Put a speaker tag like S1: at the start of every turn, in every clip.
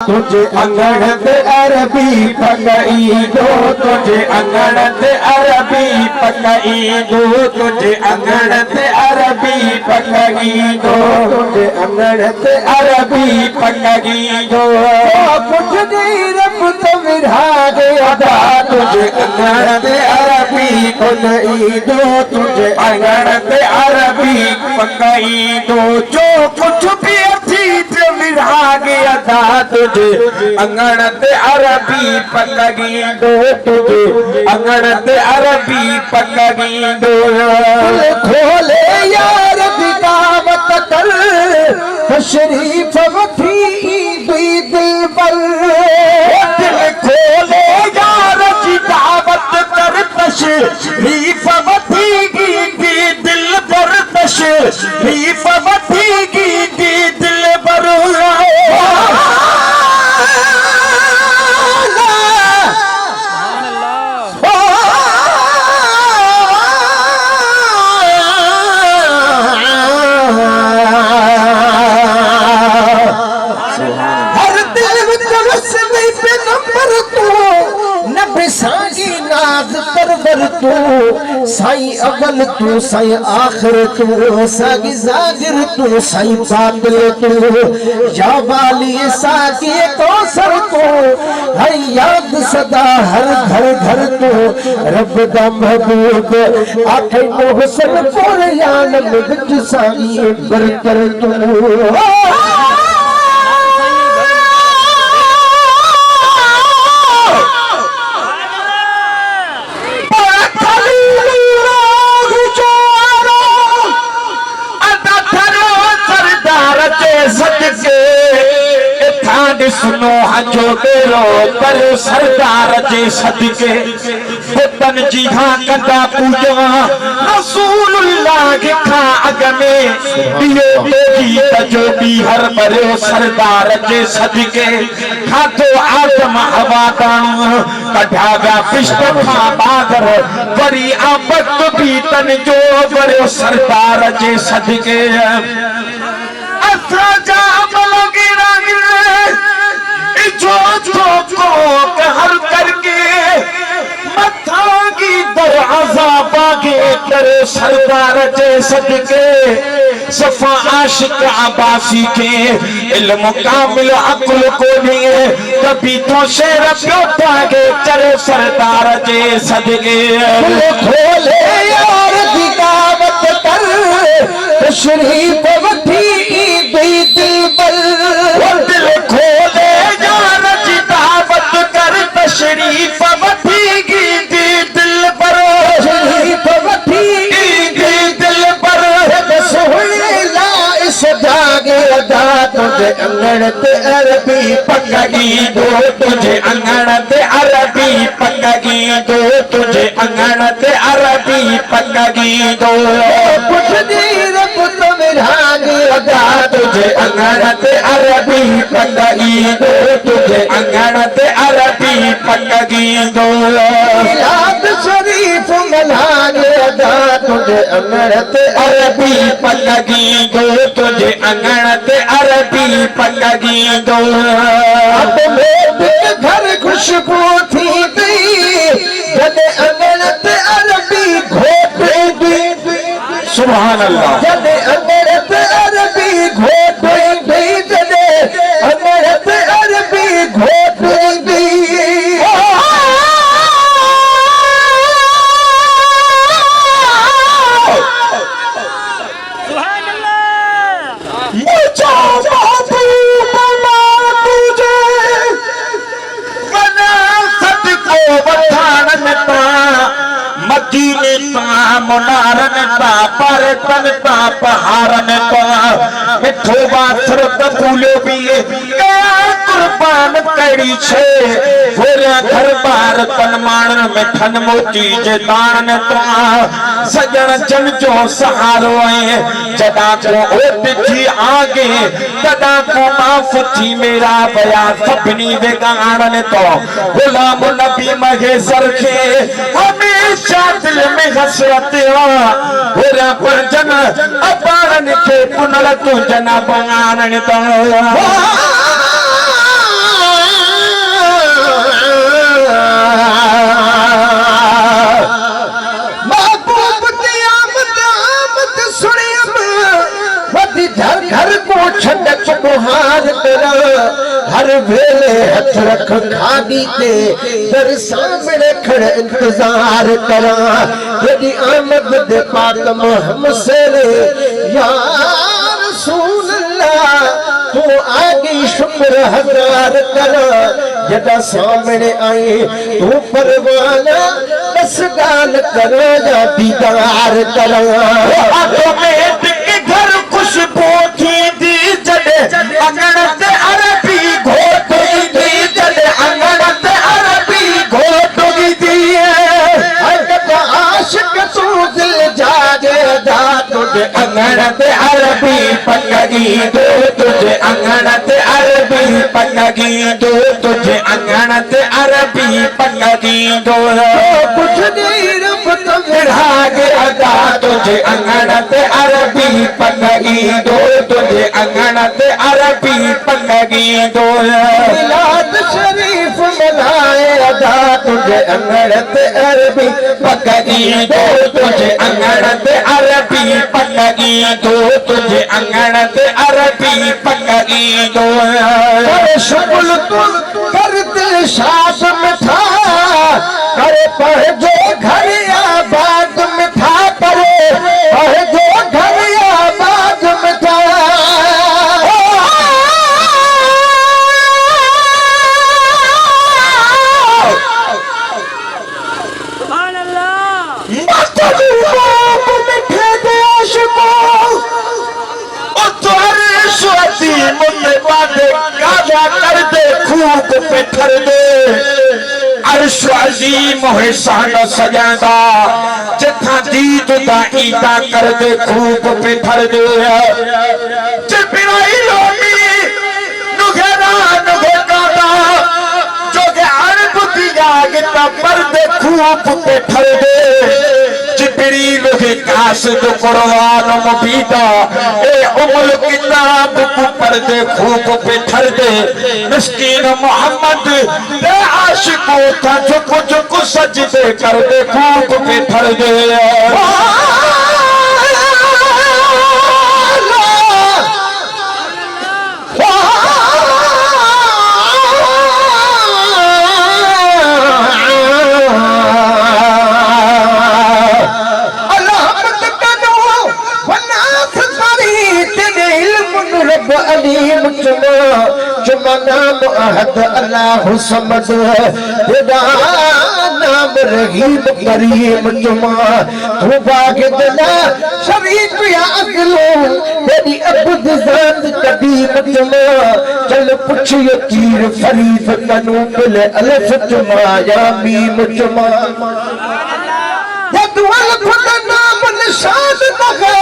S1: तुझे अंगण ते अरबी पकाई दो, तुझे अंगण ते अरबी पकाई दो, तुझे अंगण ते अरबी पकाई दो, तुझे अंगण ते अरबी पकाई दो। कुछ नहीं रब तो विराग अदा, तुझे अंगण ते अरबी पकाई दो, तुझे अंगण ते अरबी पकाई दो। जो कुछ भी विराग अदा, तुझे अंगण ते अरबी पकाई दो, तुझे अंगण ते अरबी पकाई दो। खोले यार दिखावत कर तशरीफ वफी दुई दिल पर, दिल खोले यार दिखावत कर तशरीफ वफी दुई दिल पर, तशरीफ वफी दुई दिल पर। तू साईं अव्वल तू साईं आखिर तू, सागी जागिर तू साईं बातिल तू, या वाली सागी कौसर तू, हर याद सदा हर घर घर तू। रब दा महबूब आखे मोहसन पुरयान विच साईं बरकर तू। सुनो हजो बेरो पर सरदार जे सदके, पुतन जी खां कंदा पूजा रसूलुल्लाह खां अग में, दियो तेजी तजो बी हर बरो सरदार जे सदके। खातो आदम हवा दाणू कढा विया पिष्ट खां बादर, वरी आबत बि तन जो बरो सरदार जे सदके। असां जा हर करके मथांगी दरवाजा बागे करे सरदार जे सदके। सफा आशिक आबासी के इल्म कामिल अकुल को लिए, कभी तो शेर प्यो पागे करे सरदार जे सदके। खोले यार दिखावत कर तशरीफ वठी दुई दिल पर, दिल खोले यार दिखावत कर तशरीफ वठी दिल पर, तशरीफ वठी दिल पर। सोहेला इस जागे अदा, तुझे अंगण ते अरबी पकाई दो, तुझे अंगण ते अरबी पकाई दो, तुझे अंगण ते अरबी पकाई दो। कुछ नहीं रब तो विराग अदा, तुझे अंगण ते अरबी पकाई दो, तुझे अंगण ते अरबी पकाई दो। मिलाद शरीफ मनाग अदा, तुझे अंगण ते अरबी पकाई दो, तुझे अंगण ते अरबी पकाई दो। अब मेरे घर खुशबू थी गई, जने अंगण ते अरबी घोट दी। सुभान अल्लाह। जने अंगण ते अरबी घोट दी, जने अंगण ते अरबी घोट दी। मदीने ता मुनारन ता परतन ता पहाड़न ता, मिठो बाथर कबूलो भी कुर्बान करी छे। गोरा घर बार तन मानन मिठन मोती जे दान ता, सजन जन जो सहारो है। जदा को ओट थी आगे तदा को माफ थी मेरा बया सपनी बेगानन तो। गुलाम नबी महेसर के हमेशा दिल में हसरत होरा पर जन अपारन के पुनल तू जना बंगानन तो।
S2: हर वेले हथ रख खादी ते दर सामने खड़े इंतजार करा तेरी आमद दे पाक मोहम्मद से या रसूल अल्लाह तू आगे शुक्र हजार करा जदा सामने आई तू परवाना बस गाल करो या दीदार करा
S1: घर खुशबू थी दी जडे अंगण ते अरबी घोट दी जडे अंगण ते अरबी घोट दी
S2: आशिक तू दिल जागे दा तुझे
S1: अंगण ते अरबी पन्नगी दो तुझे अंगण ते अरबी पन्नगी दो तुझे अंगण ते अरबी पन्नगी दो
S2: कुछ नहीं रब तो
S1: विढ़ा के अदा तुझे अंगण ते अरबी पन्नगी दो तुझे अंगण ते अरबी पन्नगी दो
S2: मिलाद शरीफ मनाए अदा तुझे
S1: अंगण ते अरबी पन्नगी दो तुझे अंगण ते अरबी पन्नगी दो तुझे अंगण ते अरबी पन्नगी दो
S2: शुगल तुल कर दिल शास मिठा करे पढ़ जो घर आबाद मिठा पढ़े पढ़ जो घर आबाद मिठा
S1: मिठे दे आशिको मुझे बातें गाजा कर दे खूब पे ठर दे अर्श अजीम हिसान सजादा जिथा दीद दा ईदा कर दे खूब पे ठर दे चिपराई लोमी नुगेरा नुगे कादा जो के अरब दिया गिता पर दे खूब पे ठर दे जिब्रील के कासिद कुरान मुबीदा ए उमल किताब को पढ़ दे खूब पे ठर दे मिस्कीन मोहम्मद दे आशिकों था झुक झुक सजदे कर दे खूब पे ठर दे
S2: अलीम चुमा चुमा नाम अहद अल्लाह समद तेरा नाम रहीम करीम चुमा तू बागदला शरीफ या अगलो तेरी अब्द जात कदीम चुमा चल पुछियो तीर फरीद कनू बिल अलफ चुमा या मीम चुमा जदवल खुद नाम निशान लगा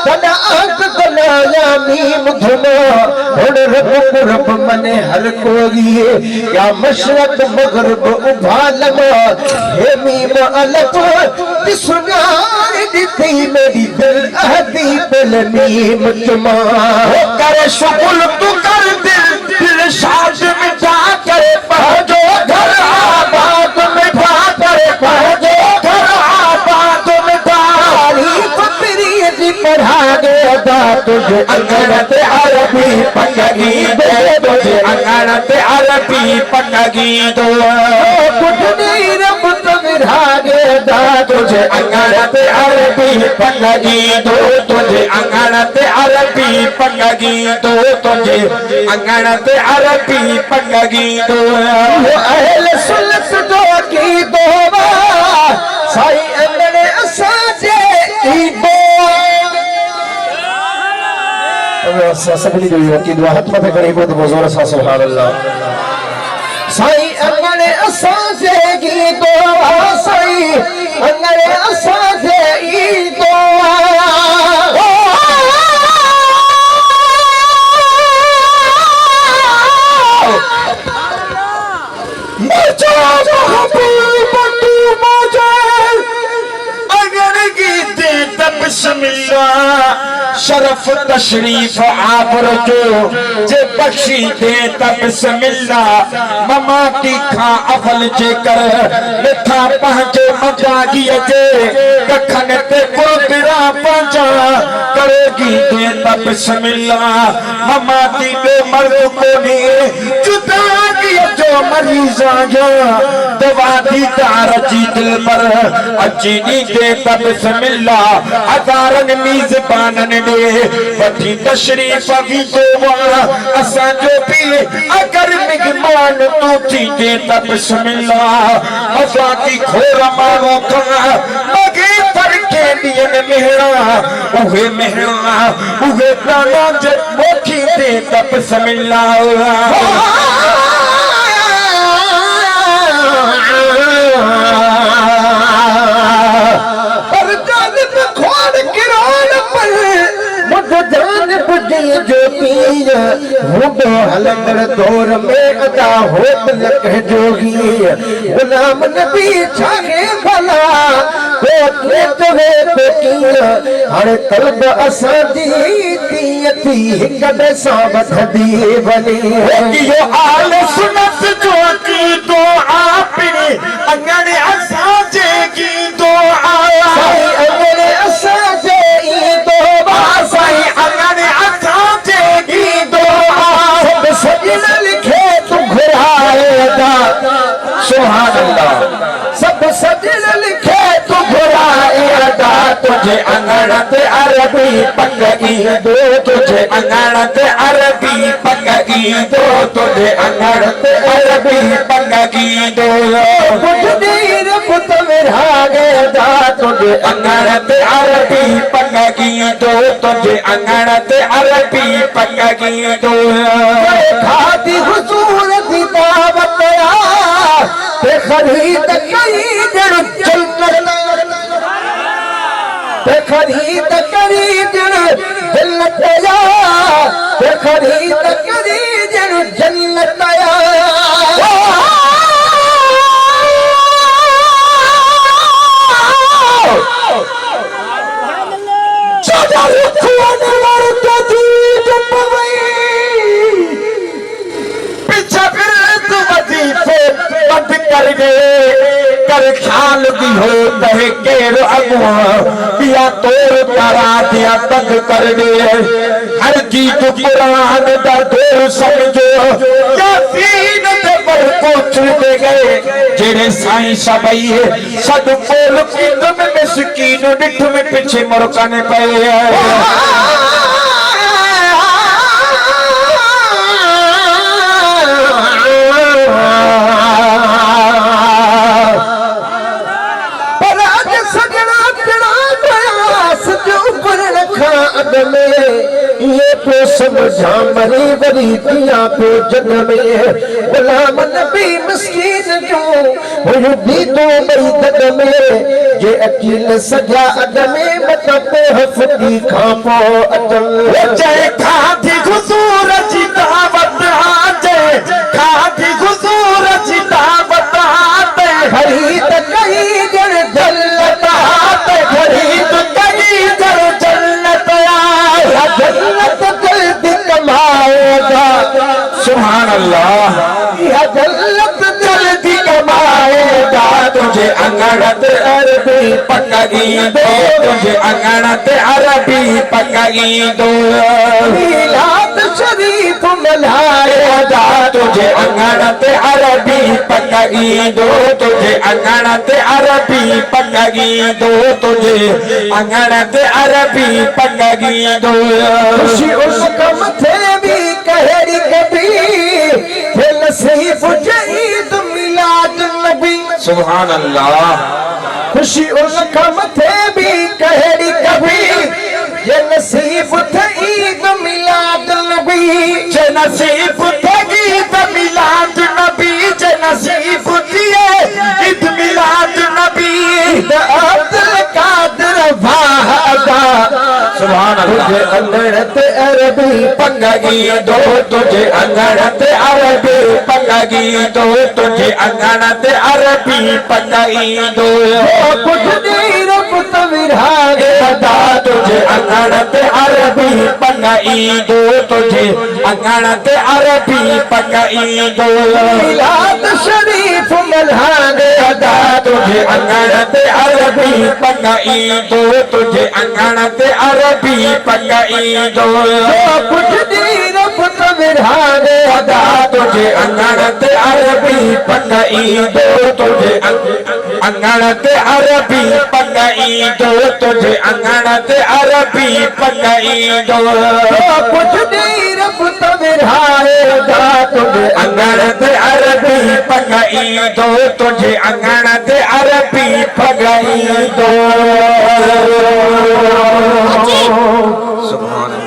S2: तना अंत बनाया मीम धुमा रब मने हर कोई या मशरक मगरब उभालमा हे मीम अलफ सुना दी मेरी दिल अहदी दिल मीम चुमा
S1: करे शुगुल तू कर दिल शाद मिटा करे पहुंचो घर आबाद मिटा करे पहुंचो घर आबाद मिटा
S2: पढ़ा दे अदा तुझे
S1: अंगण ते अरबी पन्नगी दो तुझे अंगण ते अरबी पन्नगी दो
S2: कुछ नहीं रब तो विढ़ा दे अदा
S1: तुझे अंगण ते अरबी पन्नगी दो तुझे अंगण ते अरबी पन्नगी दो तुझे अंगण ते अरबी पन्नगी दो
S2: अहल सुन्नत दो की दोवा साई अंगणे असा जे ई दो सभी जो की दुआ हाथ मथे करी बहुत जोर से सुभान अल्लाह साई अंगणे असा जे की दोवा साई अंगणे असा जे ई दोवा
S1: शरफ तशरीफ आबर जो जे बख्शी दे तब बिस्मिल्ला ममा की खा अफल जे कर मिठा पहुंचे मजागी जे कखन ते कोबरा पहुंचा करेगी दे तब बिस्मिल्ला ममा की बे मर्द को नी मरीजा जो दवा दी तार जी दिल पर अची नी दे तब बिस्मिल्लाह हजारन मीज़बानन दे वठी तशरीफ भी दोवा असा जो भी अगर मेहमान तो थी दे तब बिस्मिल्लाह असा की खोर मानो का मगे पर के दियन मेहरा उहे प्राणा जब मोखी दे तब बिस्मिल्लाह
S2: जान बुझे जो पीर हुडो हलंदड़ दौर में अदा होत लख जोगी गुलाम नबी छागे भला कोटले तवे कोटिया हर कल्ब असा दी तीयती हिकदे साबत दी बनी
S1: यो आल सुनत जो की तो आपने अंगने असा जे की तो आया
S2: अंगने असा जे
S1: साई अंगने असा जे की तो
S2: सब सजन लिखे तू घुराएगा
S1: सुभान अल्लाह
S2: सब सजन लिखे तू घुराएगा
S1: तुझे अंगणत अरबी पकई दो तुझे अंगणत अरबी पकई दो तुझे अंगणत अरबी पकई दो
S2: कुछ देर पुत विरागे दा
S1: तुझे अंगणत अरबी पकई दो तुझे अंगणत अरबी पकई दो
S2: खाती हुजूर दी दावत ते खरीद कई जन जन्नत ते खरीद करी जन जन्नत ते खरीद करी जन जन्नत
S1: बंद कर दे कर ख्याल दी हो तहे केर अगुआ पिया तोर करा दिया तक कर दे हर चीज कुरान दा दो समझो यासीन दे पर पहुंच दे गए जेड़े साईं सबई सद कोल किंद में मिसकीन डिठ में पीछे मुरकने पए
S2: ये पे समझा मरी वरी दिया पे जन्म गुलाम नबी मस्कीन क्यों हुई भी तो मई दम जे अकील सजा अदम मत पे हफती खापो अदम
S1: जय खाती हुजूर जी दावत जय खाती हुजूर जी दावत
S2: खरीद कई जन जन्नत खरीद कई जन जन्नत जन्नत जल्दी कमाएगा
S1: सुभान अल्लाह
S2: यह जन्नत
S1: जल्दी कमाएगा तुझे अंगणत अरबी पकई दो तुझे अंगणत अरबी पकई दो
S2: मिलाद शरीफ मनाएगा
S1: तुझे अंगणत अरबी पकई दो तुझे अंगणत अरबी पकई दो तुझे अंगणत अरबी पकई दो
S2: खुशी उसका मथे भी कहड़ी कभी थे नसीब जईद मिलाद नबी
S1: सुभान अल्लाह
S2: खुशी उसका मथे भी कहड़ी कभी ये नसीब थे ईद मिलाद नबी
S1: जे नसीब थे ईद मिलाद नबी जे नसीब दिए ईद मिलाद नबी
S2: अब्दुल कादिर भागा
S1: सुभान अल्लाह
S2: तुझे अंगणत अरबी
S1: पकई दो तुझे अंगणत अरबी पकई दो तुझे अंगणत अरबी पकई दो
S2: कुछ देर पुत विरागे
S1: अदा तुझे अंगणत अरबी पकई दो तुझे अंगणत अरबी पकई दो
S2: मिलाद शरीफ मल्हागे
S1: अदा तुझे अंगणत अरबी पकई दो तुझे अंगणत अरबी पकई दो
S2: कुछ देर पुत विराने
S1: दा तुझे अंगण ते अरबी पनई दो तुझे अंगण ते अरबी पनई दो तुझे अंगण ते अरबी पनई दो
S2: कुछ नहीं रब तो विराएगा तुझे
S1: अंगण ते अरबी पनई दो तुझे अंगण ते अरबी पनई दो सुभान